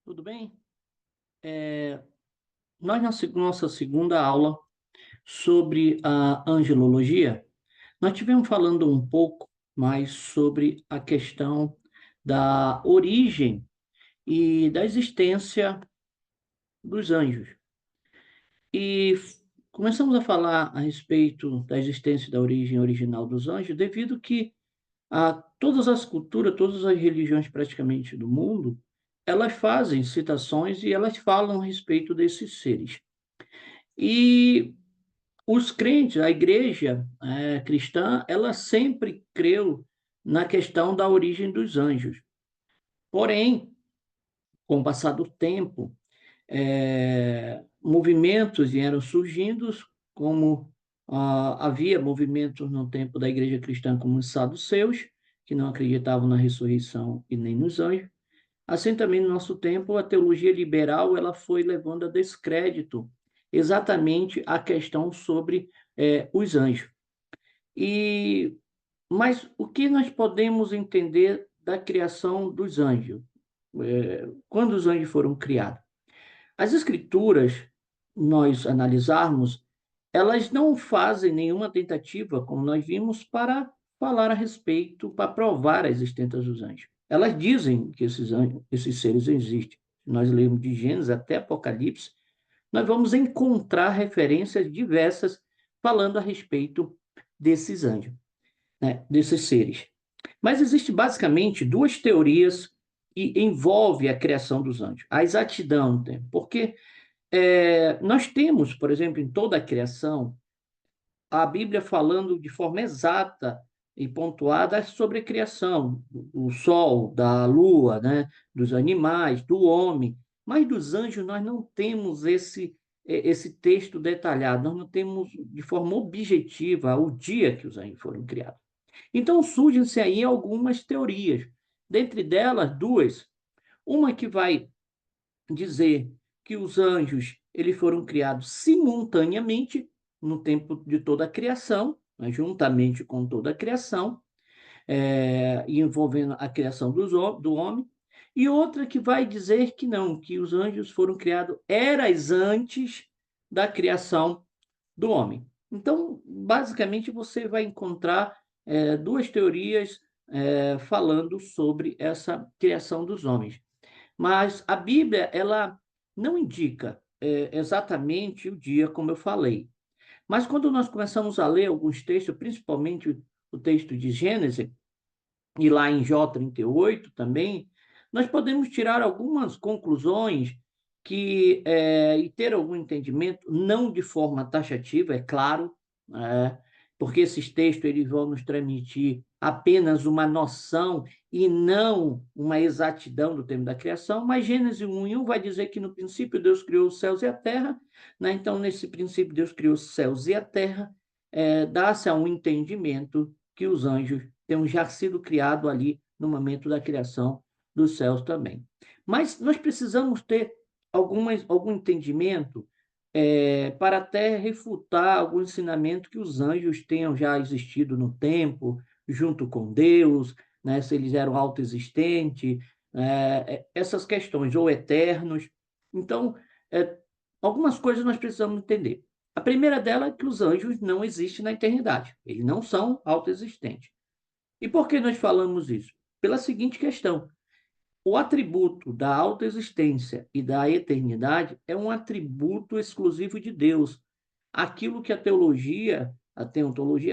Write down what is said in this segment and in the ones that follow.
Tudo bem? Nós, nossa segunda aula sobre a angelologia, nós tivemos falando um pouco mais sobre a questão da origem e da existência dos anjos. Começamos a falar a respeito da existência e da origem original dos anjos, devido que todas as culturas, todas as religiões praticamente do mundo, elas fazem citações e elas falam a respeito desses seres. E os crentes, a igreja cristã, ela sempre creu na questão da origem dos anjos. Porém, com o passar do tempo, movimentos vieram surgindo, como havia movimentos no tempo da igreja cristã como os saduceus, que não acreditavam na ressurreição e nem nos anjos. Assim também no nosso tempo, a teologia liberal ela foi levando a descrédito exatamente a questão sobre os anjos. E mas o que nós podemos entender da criação dos anjos? Quando os anjos foram criados? As escrituras, nós analisarmos, elas não fazem nenhuma tentativa, como nós vimos, para falar a respeito, para provar a existência dos anjos. Elas dizem que esses anjos, esses seres existem. Se nós lermos de Gênesis até Apocalipse, nós vamos encontrar referências diversas falando a respeito desses anjos, né, desses seres. Mas existe basicamente duas teorias que envolvem a criação dos anjos. A exatidão, né? Porque nós temos, por exemplo, em toda a criação, a Bíblia falando de forma exata e pontuada sobre a criação, do sol, da lua, né, dos animais, do homem. Mas dos anjos nós não temos esse texto detalhado, nós não temos de forma objetiva o dia que os anjos foram criados. Então surgem-se aí algumas teorias, dentre delas duas. Uma que vai dizer que os anjos eles foram criados simultaneamente no tempo de toda a criação, né, juntamente com toda a criação, envolvendo a criação do homem, e outra que vai dizer que não, que os anjos foram criados eras antes da criação do homem. Então, basicamente, você vai encontrar duas teorias falando sobre essa criação dos homens. Mas a Bíblia, ela não indica exatamente o dia, como eu falei. Mas quando nós começamos a ler alguns textos, principalmente o texto de Gênesis, e lá em Jó 38 também, nós podemos tirar algumas conclusões e ter algum entendimento, não de forma taxativa, é claro, é, porque esses textos eles vão nos transmitir apenas uma noção e não uma exatidão do tempo da criação, mas Gênesis 1:1 vai dizer que no princípio Deus criou os céus e a terra, né? Então, nesse princípio Deus criou os céus e a terra, dá-se a um entendimento que os anjos tenham já sido criados ali no momento da criação dos céus também. Mas nós precisamos ter algum entendimento para até refutar algum ensinamento que os anjos tenham já existido no tempo, junto com Deus, né, se eles eram autoexistentes, essas questões, ou eternos. Então, algumas coisas nós precisamos entender. A primeira dela é que os anjos não existem na eternidade, eles não são autoexistentes. E por que nós falamos isso? Pela seguinte questão: o atributo da autoexistência e da eternidade é um atributo exclusivo de Deus. Aquilo que a teontologia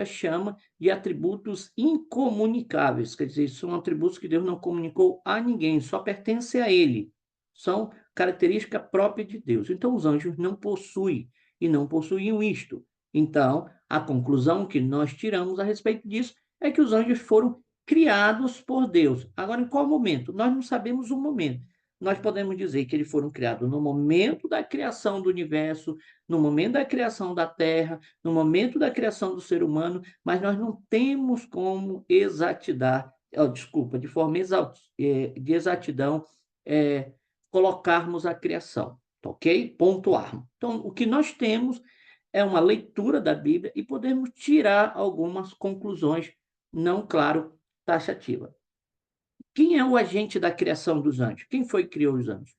chama de atributos incomunicáveis, quer dizer, são atributos que Deus não comunicou a ninguém, só pertence a Ele. São característica própria de Deus. Então, os anjos não possuem e não possuíam isto. Então, a conclusão que nós tiramos a respeito disso é que os anjos foram criados por Deus. Agora, em qual momento? Nós não sabemos o momento. Nós podemos dizer que eles foram criados no momento da criação do universo, no momento da criação da Terra, no momento da criação do ser humano, mas nós não temos como exatidar, desculpa, de forma de exatidão, colocarmos a criação, ok? Pontuarmos. Então, o que nós temos é uma leitura da Bíblia e podemos tirar algumas conclusões, não, claro, taxativa. Quem é o agente da criação dos anjos? Quem foi que criou os anjos?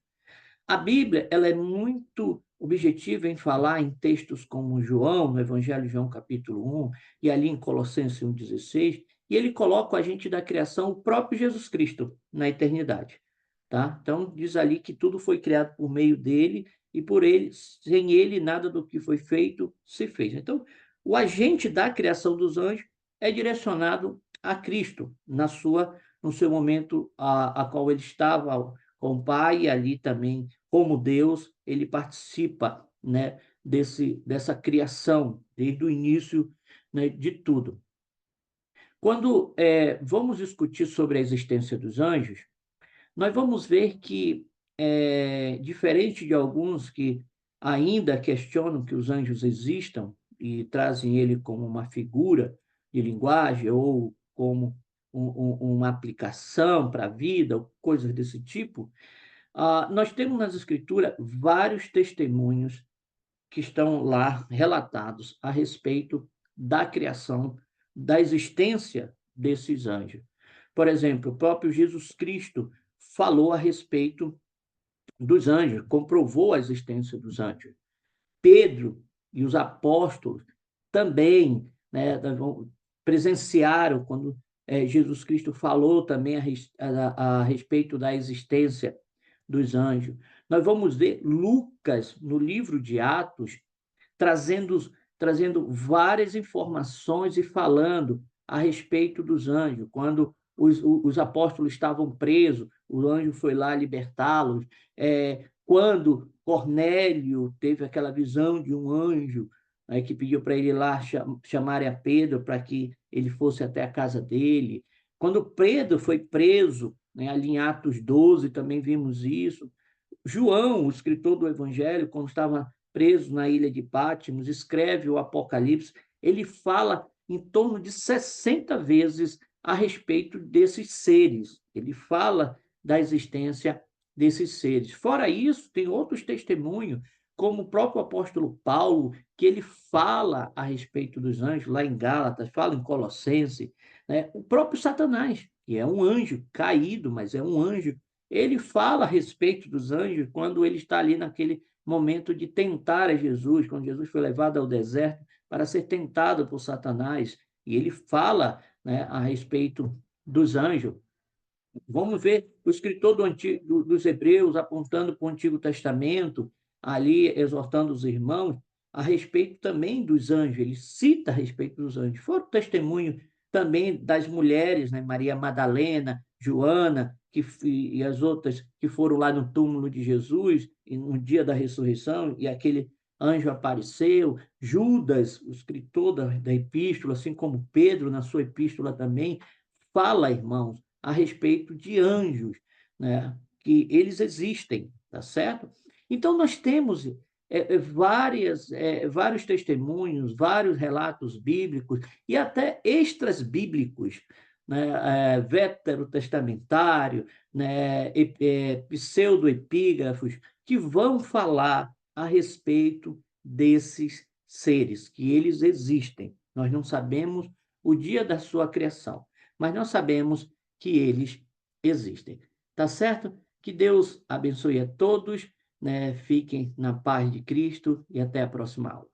A Bíblia, ela é muito objetiva em falar em textos como João, no Evangelho de João, capítulo 1, e ali em Colossenses 1,16, e ele coloca o agente da criação, o próprio Jesus Cristo, na eternidade. Tá? Então, diz ali que tudo foi criado por meio dele, e por ele, sem ele, nada do que foi feito se fez. Então, o agente da criação dos anjos é direcionado a Cristo, no seu momento a qual ele estava com o Pai, e ali também, como Deus, ele participa, né, dessa criação, desde o início, né, de tudo. Quando vamos discutir sobre a existência dos anjos, nós vamos ver que, diferente de alguns que ainda questionam que os anjos existam e trazem ele como uma figura de linguagem ou como uma aplicação para a vida, ou coisas desse tipo, nós temos nas Escrituras vários testemunhos que estão lá relatados a respeito da criação, da existência desses anjos. Por exemplo, o próprio Jesus Cristo falou a respeito dos anjos, comprovou a existência dos anjos. Pedro e os apóstolos também, né, presenciaram quando Jesus Cristo falou também a respeito da existência dos anjos. Nós vamos ver Lucas, no livro de Atos, trazendo, trazendo várias informações e falando a respeito dos anjos. Quando os apóstolos estavam presos, o anjo foi lá libertá-los. Quando Cornélio teve aquela visão de um anjo, que pediu para ele lá chamarem a Pedro para que ele fosse até a casa dele. Quando Pedro foi preso, né, ali em Atos 12, também vimos isso. João, o escritor do Evangelho, quando estava preso na ilha de Patmos, escreve o Apocalipse, ele fala em torno de 60 vezes a respeito desses seres. Ele fala da existência desses seres. Fora isso, tem outros testemunhos, como o próprio apóstolo Paulo, que ele fala a respeito dos anjos, lá em Gálatas, fala em Colossenses, né? O próprio Satanás, que é um anjo caído, mas é um anjo, ele fala a respeito dos anjos quando ele está ali naquele momento de tentar a Jesus, quando Jesus foi levado ao deserto para ser tentado por Satanás, e ele fala, né, a respeito dos anjos. Vamos ver o escritor dos Hebreus apontando para o Antigo Testamento, ali exortando os irmãos a respeito também dos anjos. Ele cita a respeito dos anjos. Fora o testemunho também das mulheres, né? Maria Madalena, Joana, e as outras que foram lá no túmulo de Jesus no dia da ressurreição, e aquele anjo apareceu. Judas, o escritor da epístola, assim como Pedro na sua epístola também, fala, irmãos, a respeito de anjos, né? Que eles existem, tá certo? Então, nós temos vários testemunhos, vários relatos bíblicos e até extras bíblicos, né? Veterotestamentário, né? Pseudoepígrafos, que vão falar a respeito desses seres, que eles existem. Nós não sabemos o dia da sua criação, mas nós sabemos que eles existem. Tá certo? Que Deus abençoe a todos, né? Fiquem na paz de Cristo e até a próxima aula.